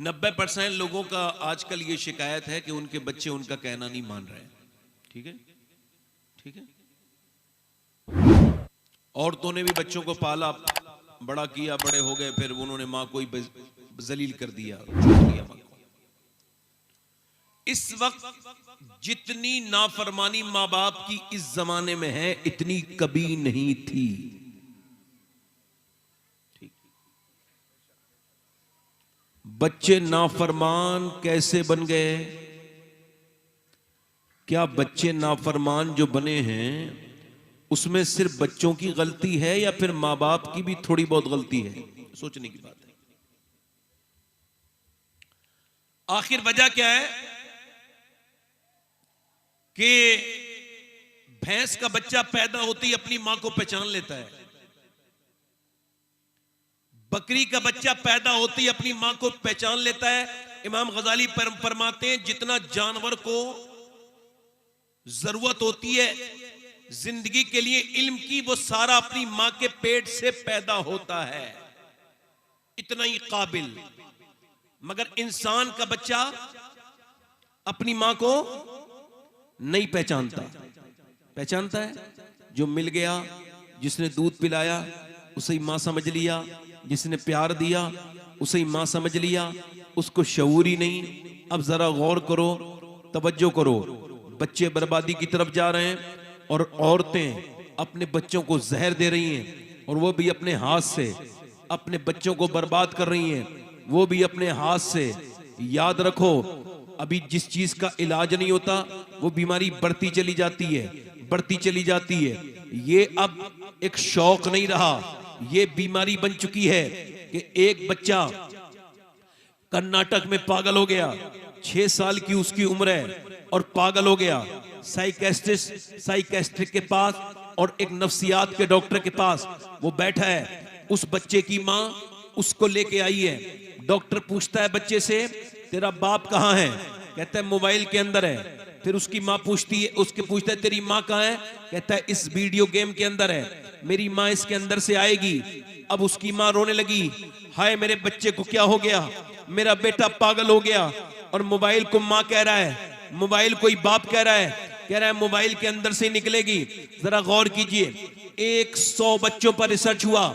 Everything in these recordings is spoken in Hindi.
90% लोगों का आजकल ये शिकायत है कि उनके बच्चे उनका कहना नहीं मान रहे। ठीक है, ठीक है। औरतों ने भी बच्चों को पाला, बड़ा किया, बड़े हो गए, फिर उन्होंने मां को ही जलील कर दिया, छोड़ दिया मां को। इस वक्त जितनी नाफरमानी मां बाप की इस जमाने में है, इतनी कभी नहीं थी। बच्चे नाफरमान कैसे बन गए? क्या बच्चे नाफरमान जो बने हैं उसमें सिर्फ बच्चों की गलती है या फिर मां बाप की भी थोड़ी बहुत गलती है? सोचने की बात है। आखिर वजह क्या है कि भैंस का बच्चा पैदा होते ही अपनी मां को पहचान लेता है, बकरी का बच्चा पैदा होते ही अपनी मां को पहचान लेता है। इमाम गजाली फरमाते हैं जितना जानवर को जरूरत होती है जिंदगी के लिए इल्म की, वो सारा अपनी मां के पेट से पैदा होता है, इतना ही काबिल। मगर इंसान का बच्चा अपनी मां को नहीं पहचानता। पहचानता है जो मिल गया, जिसने दूध पिलाया उसे ही मां समझ लिया, जिसने प्यार दिया उसे ही मां समझ लिया, उसको शऊर ही नहीं। अब जरा गौर करो, तवज्जो करो, बच्चे बर्बादी की तरफ जा रहे हैं और औरतें अपने बच्चों को जहर दे रही हैं, और वो भी अपने हाथ से अपने बच्चों को बर्बाद कर रही हैं, वो भी अपने हाथ से। याद रखो, अभी जिस चीज का इलाज नहीं होता वो बीमारी बढ़ती चली जाती है, बढ़ती चली जाती है। ये अब एक शौक नहीं रहा, ये बीमारी बन चुकी है कि एक बच्चा कर्नाटक में पागल हो गया, 6 साल की उसकी उम्र है और पागल हो गया। साइकेट्रिस्ट के पास और एक नफ्सियात के डॉक्टर के पास वो बैठा है। उस बच्चे की मां उसको लेके आई है। डॉक्टर पूछता है बच्चे से, तेरा बाप कहां है? कहता है मोबाइल के अंदर है। फिर उसकी मां पूछती है, उसके पूछता है तेरी मां कहां है? कहता है इस वीडियो गेम के अंदर है, मेरी मां इसके अंदर से आएगी। अब उसकी मां रोने लगी, हाय मेरे बच्चे को क्या हो गया, मेरा बेटा पागल हो गया। और मोबाइल को मां कह रहा है, मोबाइल कोई बाप कह रहा है, मोबाइल के अंदर से निकलेगी। जरा गौर कीजिए, 100 बच्चों पर रिसर्च हुआ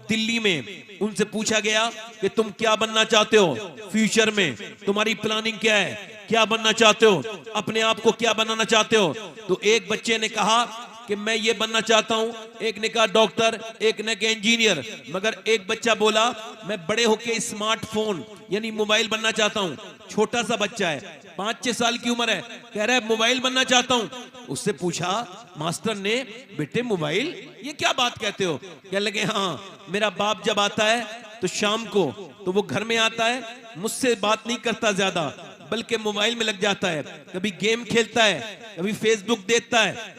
दिल्ली में। उनसे पूछा गया कि तुम क्या बनना चाहते हो फ्यूचर में, तुम्हारी प्लानिंग क्या है, क्या बनना चाहते हो, अपने आप को क्या बनाना चाहते हो? तो एक बच्चे ने कहा कि मैं ये बनना चाहता हूं, एक ने कहा डॉक्टर, एक ने कहा इंजीनियर। मगर एक बच्चा बोला मैं बड़े होके स्मार्टफोन यानी मोबाइल बनना चाहता हूं। छोटा सा बच्चा है, 5-6 साल की उम्र है, कह रहा है मोबाइल बनना चाहता हूं। उससे पूछा मास्टर ने, बेटे मोबाइल, ये क्या बात कहते हो? कहने लगे हाँ, मेरा बाप जब आता है तो शाम को तो वो घर में आता है, मुझसे बात नहीं करता ज्यादा, बल्कि मोबाइल में लग जाता है। कभी गेम खेलता है, कभी फेसबुक देखता है,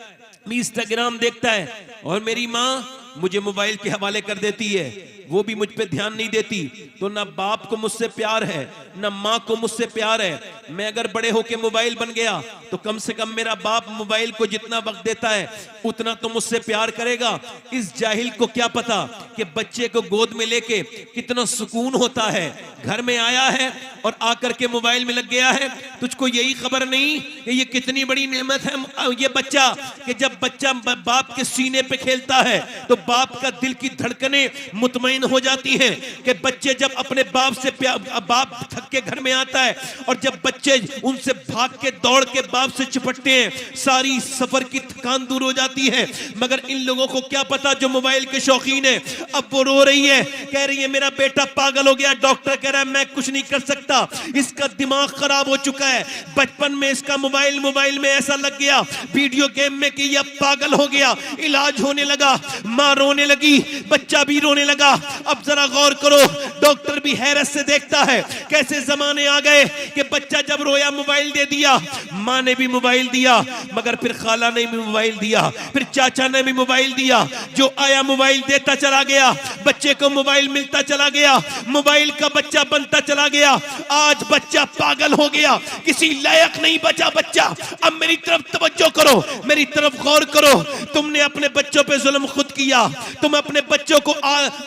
इंस्टाग्राम देखता है, और मेरी माँ मुझे मोबाइल के हवाले कर देती है, वो भी मुझ पे ध्यान नहीं देती। तो ना बाप को मुझसे प्यार है, ना माँ को मुझसे प्यार है। मैं अगर बड़े होके मोबाइल बन गया तो कम से कम मेरा बाप मोबाइल को जितना वक्त देता है उतना तो मुझसे प्यार करेगा। इस जाहिल को क्या पता कि बच्चे को गोद में लेके कितना सुकून होता है। घर में आया है और आकर के मोबाइल में लग गया है। तुझको यही खबर नहीं कि ये कितनी बड़ी नेमत है ये बच्चा, कि जब बच्चा बाप के सीने पे खेलता है तो बाप का दिल की धड़कनें मुतमईन हो जाती हैं कि बच्चे जब अपने बाप से बाप थक के घर में आता है और जब बच्चे उनसे भाग के दौड़ के बाप से चिपटते हैं, सारी सफर की थकान दूर हो जाती है। मगर इन लोगों को क्या पता जो मोबाइल के शौकीन है। अब वो रो रही है, कह रही है मेरा बेटा पागल हो गया, डॉक्टर कह रहा है मैं कुछ नहीं कर सकता, इसका दिमाग खराब हो चुका है, बचपन में इसका मोबाइल में ऐसा लग गया वीडियो गेम में कि यह पागल हो गया। इलाज होने लगा, मां रोने लगी, बच्चा भी रोने लगा। अब जरा गौर करो, डॉक्टर भी हैरत से देखता है कैसे जमाने आ गए कि बच्चा जब रोया मोबाइल दे दिया, मां ने भी मोबाइल दिया, मगर फिर खाला ने भी मोबाइल दिया, फिर चाचा ने भी मोबाइल दिया, जो आया मोबाइल देता चला गया। बच्चे को मोबाइल मिलता चला गया, मोबाइल का बच्चा बनता चला गया। आज बच्चा पागल हो गया, किसी लायक नहीं बचा बच्चा। अब मेरी तरफ तवज्जो करो, मेरी तरफ गौर करो। तुमने अपने बच्चों पे जुल्म खुद किया। तुम अपने बच्चों को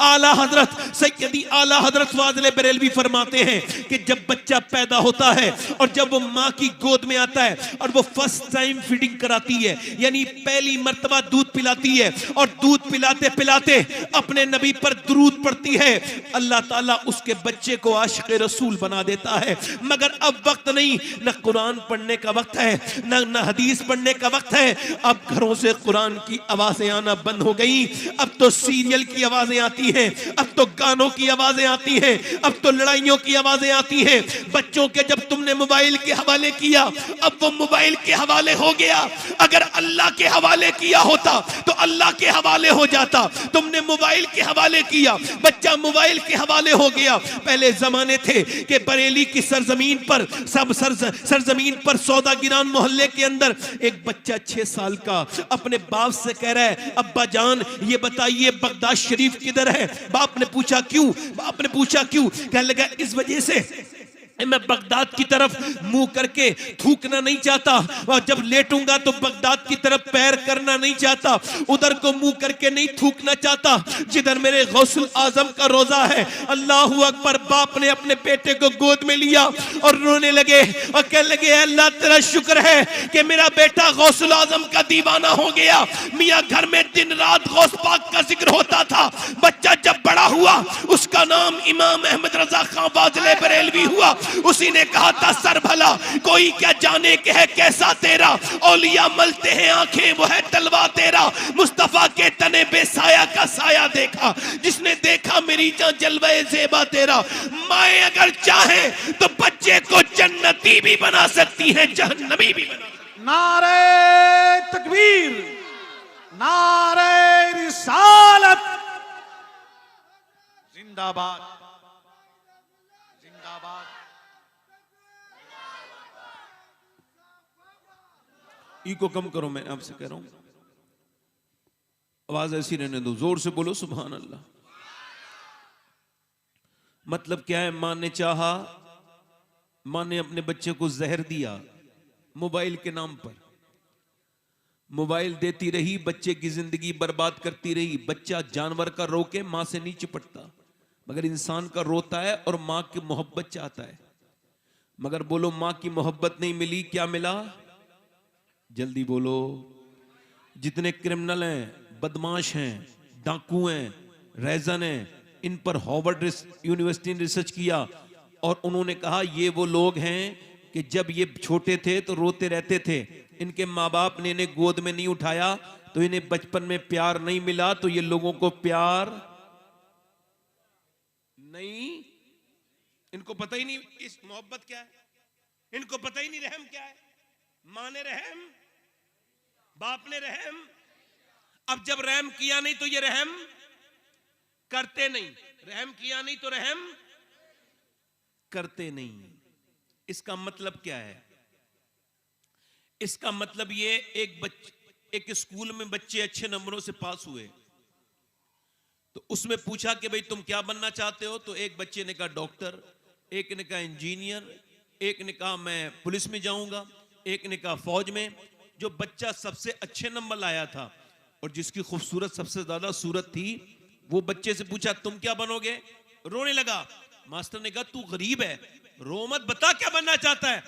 आला हजरत सैयदी आला हजरत फाज़िल बरेलवी फरमाते हैं कि जब बच्चा पैदा होता है और जब वो माँ की गोद में आता है और वो फर्स्ट टाइम फीडिंग कराती है, यानी पहली मर्तबा दूध पिलाती है और दूध पिलाते पिलाते अपने नबी पर दुरूद पड़ती है, अल्लाह ताला उसके बच्चे को आशिक़ रसूल बना देता है। मगर अब वक्त नहीं, न कुरान पढ़ने का वक्त है, न हदीस पढ़ने का वक्त है। अब घरों से कुरान की आवाजें आना बंद हो गई। अब तो सीरियल की आवाजें आती हैं, अब तो गानों की आवाजें आती हैं, अब तो लड़ाइयों की आवाजें आती हैं। बच्चों के जब तुमने मोबाइल के हवाले किया, अब वो मोबाइल के हवाले हो गया। अगर अल्लाह के हवाले किया होता तो अल्लाह के हवाले हो जाता। तुमने मोबाइल के हवाले किया, बच्चा मोबाइल के हवाले हो गया। पहले जमाने थे कि बरेली की सरजमीन पर सरजमीन पर सौदागिरान मोहल्ले के अंदर एक बच्चा 6 साल का अपने बाप से कह रहा है, अब्बा जान ये बताइए बगदाद शरीफ किधर है? बाप ने पूछा क्यों? बाप ने पूछा क्यों? कहने लगा इस वजह से मैं बगदाद की तरफ मुंह करके थूकना नहीं चाहता, और जब लेटूंगा तो बगदाद की तरफ पैर करना नहीं चाहता, उधर को मुंह करके नहीं थूकना चाहता जिधर मेरे गौसुल आजम का रोजा है। अल्लाहू अकबर। बाप ने अपने बेटे को गोद में लिया और रोने लगे और कहने लगे, अल्लाह तेरा शुक्र है कि मेरा बेटा गौसुल आजम का दीवाना हो गया। मियाँ घर में दिन रात गौस पाक का जिक्र होता था। बच्चा जब बड़ा हुआ उसका नाम इमाम अहमद रजा खां फाज़िल बरेलवी हुआ। उसी ने कहा था, सर भला कोई क्या जाने के है कैसा तेरा, औलिया मलते हैं आंखें वो है तलवा तेरा। मुस्तफा के तने बेसाया का साया देखा, जिसने देखा मेरी जान जलवे ज़ेबा तेरा। माए अगर चाहे तो बच्चे को जन्नती भी बना सकती है, जहन्नमी भी बना। नारे तकबीर, नारे रिसालत, जिंदाबाद जिंदाबाद। ई को कम करो, मैं आपसे कह रहा हूं, आवाज ऐसी रहने दो, जोर से बोलो सुभान अल्लाह। मतलब क्या है? माँ ने चाहा, माँ ने अपने बच्चे को जहर दिया मोबाइल के नाम पर। मोबाइल देती रही, बच्चे की जिंदगी बर्बाद करती रही। बच्चा जानवर का रोके माँ से नहीं चिपटता, मगर इंसान का रोता है और माँ की मोहब्बत चाहता है। मगर बोलो माँ की मोहब्बत नहीं मिली, क्या मिला? जल्दी बोलो। जितने क्रिमिनल हैं, बदमाश हैं, डाकू हैं, रैजन हैं, इन पर हार्वर्ड यूनिवर्सिटी ने रिसर्च किया और उन्होंने कहा ये वो लोग हैं कि जब ये छोटे थे तो रोते रहते थे, इनके माँ बाप ने इन्हें गोद में नहीं उठाया तो इन्हें बचपन में प्यार नहीं मिला, तो ये लोगों को प्यार नहीं, इनको पता ही नहीं इस मोहब्बत क्या है, इनको पता ही नहीं रहम क्या है। माँ ने रहम, बाप ने रहम। अब जब रहम किया नहीं तो ये रहम करते नहीं, रहम किया नहीं तो रहम करते नहीं। इसका मतलब क्या है? इसका मतलब ये एक स्कूल में बच्चे अच्छे नंबरों से पास हुए तो उसमें पूछा कि भाई तुम क्या बनना चाहते हो? तो एक बच्चे ने कहा डॉक्टर, एक ने कहा इंजीनियर, एक ने कहा मैं पुलिस में जाऊंगा, एक ने कहा फौज में। जो बच्चा सबसे अच्छे नंबर लाया था और जिसकी खूबसूरत सबसे ज्यादा सूरत थी, वो बच्चे से पूछा तुम क्या बनोगे? रोने लगा। मास्टर ने कहा तू गरीब है, रो मत, बता क्या बनना चाहता है।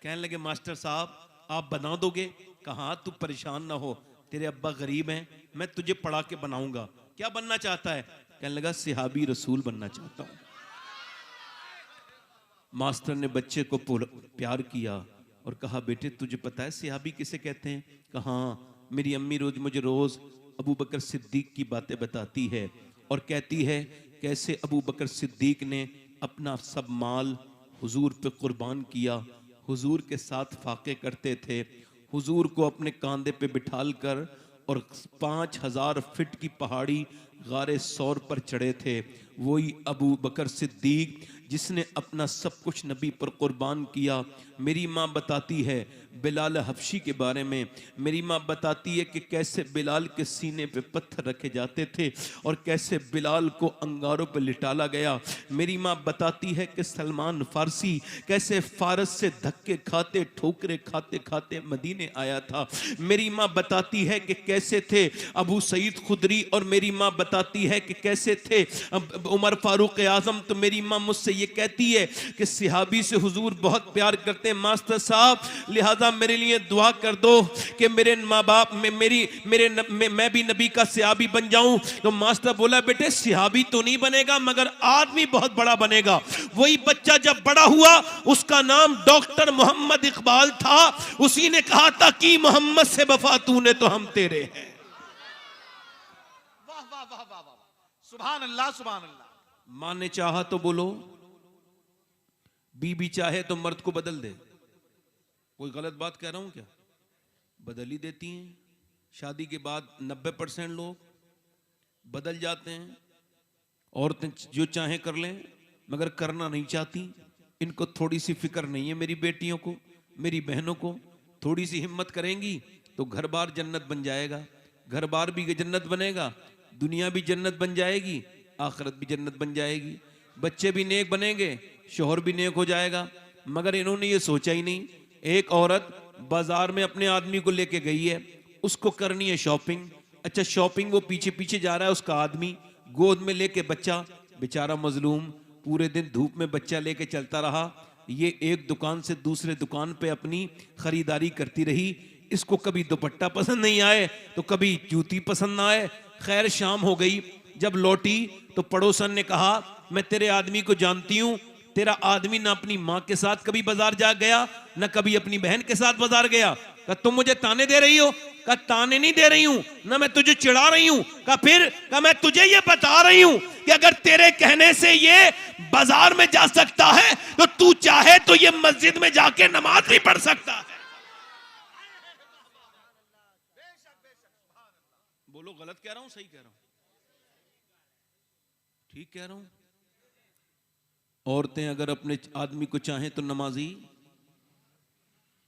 कहने लगे मास्टर साहब आप बना दोगे? कहा तू परेशान ना हो, तेरे अब्बा गरीब हैं, मैं तुझे पढ़ा के बनाऊंगा। क्या बनना चाहता है? कहने लगा सिहाबी रसूल बनना चाहता हूं। मास्टर ने बच्चे को प्यार किया और कहा बेटे तुझे पता है सिहाबी किसे कहते हैं? कहा मेरी अम्मी मुझे रोज अबू बकर सिद्दीक की बातें बताती है और कहती है कैसे अबू बकर सिद्दीक ने अपना सब माल हुजूर पे कुर्बान किया, हुजूर के साथ फाके करते थे, हुजूर को अपने कांधे पे बिठाल कर और 5000 फीट की पहाड़ी गारे सौर पर चढ़े थे, वही अबू बकर सिद्दीक जिसने अपना सब कुछ नबी पर कुर्बान किया। मेरी माँ बताती है बिलाल हबशी के बारे में, मेरी माँ बताती है कि कैसे बिलाल के सीने पे पत्थर रखे जाते थे और कैसे बिलाल को अंगारों पर लिटाला गया। मेरी माँ बताती है कि सलमान फारसी कैसे फारस से धक्के खाते ठोकरे खाते खाते मदीने आया था। मेरी माँ बताती है कि कैसे थे अबू सईद खुदरी, और मेरी माँ बताती है कि कैसे थे उमर फारूक आजम। तो मेरी माँ मुझसे ये कहती है कि सिहाबी से हुजूर बहुत प्यार करते हैं मास्टर साहब, लिहाजा मेरे लिए दुआ कर दो कि मेरे माँ बाप मैं भी नबी का सिहाबी बन जाऊं। तो मास्टर बोला बेटे सिहाबी तो नहीं बनेगा मगर आदमी बहुत बड़ा बनेगा। वही बच्चा जब बड़ा हुआ उसका नाम डॉक्टर मोहम्मद इकबाल था। उसी ने कहा था कि मोहम्मद से वफा तूने तो हम तेरे हैं। वाह वाह वाह वाह वाह, सुभान अल्लाह सुभान अल्लाह। मां ने चाहा तो बोलो, बीबी चाहे तो मर्द को बदल दे। कोई गलत बात कह रहा हूं क्या? बदल ही देती हैं। शादी के बाद 90% लोग बदल जाते हैं। औरतें जो चाहें कर लें मगर करना नहीं चाहती। इनको थोड़ी सी फिक्र नहीं है मेरी बेटियों को, मेरी बहनों को। थोड़ी सी हिम्मत करेंगी तो घर बार जन्नत बन जाएगा। घर बार भी जन्नत बनेगा, दुनिया भी जन्नत बन जाएगी, आखिरत भी जन्नत बन जाएगी। बच्चे भी नेक बनेंगे, शोहर भी नेक हो जाएगा। मगर इन्होंने ये सोचा ही नहीं। एक औरत बाजार में अपने आदमी को लेके गई है, उसको करनी है शॉपिंग। अच्छा शॉपिंग वो पीछे पीछे जा रहा है, उसका आदमी गोद में लेके बच्चा, बेचारा मजलूम पूरे दिन धूप में बच्चा लेके चलता रहा। ये एक दुकान से दूसरे दुकान पे अपनी खरीदारी करती रही। इसको कभी दुपट्टा पसंद नहीं आए तो कभी जूती पसंद ना आए। खैर शाम हो गई, जब लौटी तो पड़ोसन ने कहा मैं तेरे आदमी को जानती हूं, तेरा आदमी ना अपनी माँ के साथ कभी बाजार जा गया ना कभी अपनी बहन के साथ बाजार गया। कहा तुम मुझे ताने दे रही हो? कहा ताने नहीं दे रही हूं ना, मैं तुझे चिढ़ा रही हूं। कहा फिर? कहा मैं तुझे ये बता रही हूं कि अगर तेरे कहने से ये बाजार में जा सकता है तो तू चाहे तो ये मस्जिद में जाके नमाज भी पढ़ सकता है। बोलो गलत कह रहा हूं सही कह रहा हूं? ठीक कह रहा हूं? औरतें अगर अपने आदमी को चाहें तो नमाजी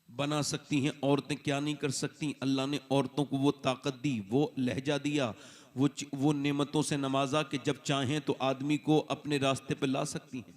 बना सकती हैं। औरतें क्या नहीं कर सकती? अल्लाह ने औरतों को वो ताकत दी, वो लहजा दिया, वो नेमतों से नवाजा कि जब चाहें तो आदमी को अपने रास्ते पे ला सकती हैं।